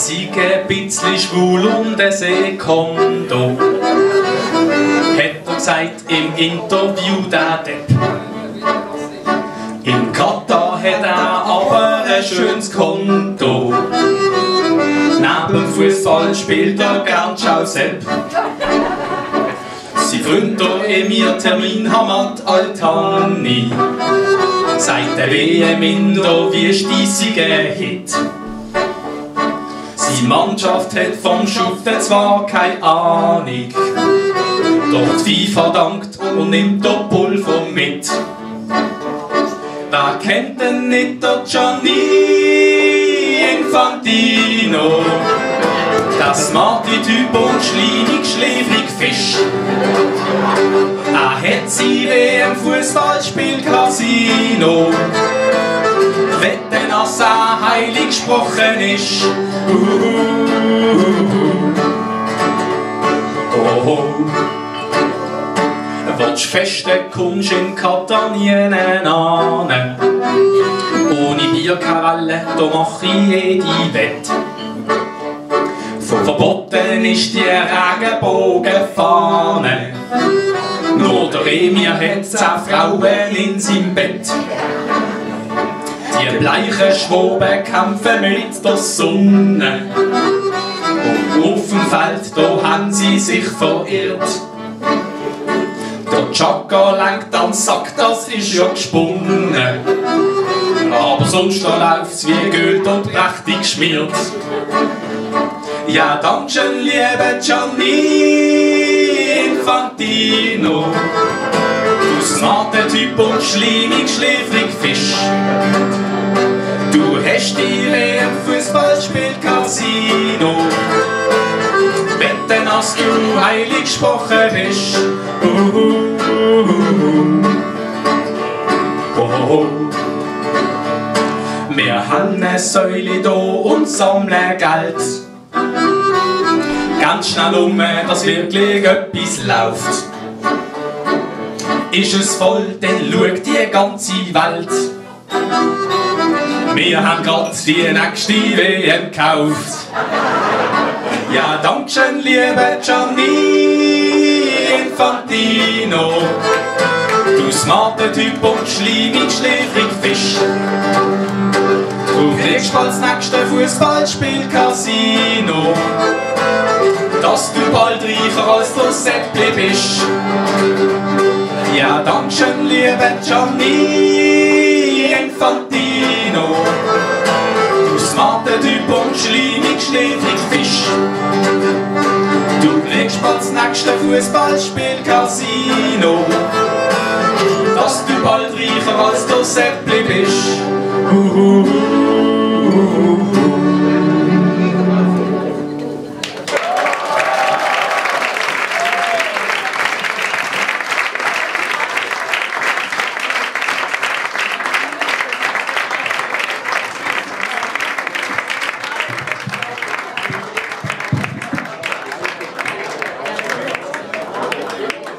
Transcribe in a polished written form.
sei ein bisschen schwul und ein Sekondo. Hat er gesagt im Interview, der Depp. In Katar hat er aber ein schönes Konto. Neben dem Fußball spielt er gern Schausepp. Sein Freund Emir Termin Hamad Altani sagt der WM in der wüstigen Hit. Seine Mannschaft hat vom Schuften zwar keine Ahnung, doch die FIFA dankt und nimmt der Pulver mit. Wer kennt denn nicht der Gianni Infantino? Der smarte Typ und schleimig Fisch. Er hat sein WM-Fußballspiel Casino. Wetten, dass er heilig gesprochen ist. Oh. Willst du festen, kommst in Katar nie an. Ohne Bierkaralle, da mach ich jede Wette. Verboten ist die Regenbogenfahne. Nur der Emir hat 10 Frauen in seinem Bett. Die bleichen Schwoben kämpfen mit der Sonne. Und auf dem Feld, da haben sie sich verirrt. Der Chaka lenkt am Sack, das ist ja gesponnen. Aber sonst läuft's wie Gold und prächtig geschmiert. Ja, dankeschön, lieber Gianni Infantino. Du smarter Typ und schleimig Fisch. Du hast die WM-Fußballspiel Casino. Wetten, dass du heilig gesprochen bist. Wir haben eine Säule da und sammeln Geld. Ganz schnell dass wirklich etwas läuft. Ist es voll, dann schaut die ganze Welt. Wir haben grad die nächste WM gekauft. Ja, dankeschön, lieber Gianni Infantino. Du smarter Typ und schleimig Fisch. Du kriegst bald das nächste Fußballspiel Casino. Dass du bald reicher als der Seppli bist. Ja, dankeschön, lieber Gianni Infantino. Du smarter Typ und schleimig Fisch. Du kriegst bald das nächste Fußballspiel Casino. Dass du bald reicher als der Seppli bist.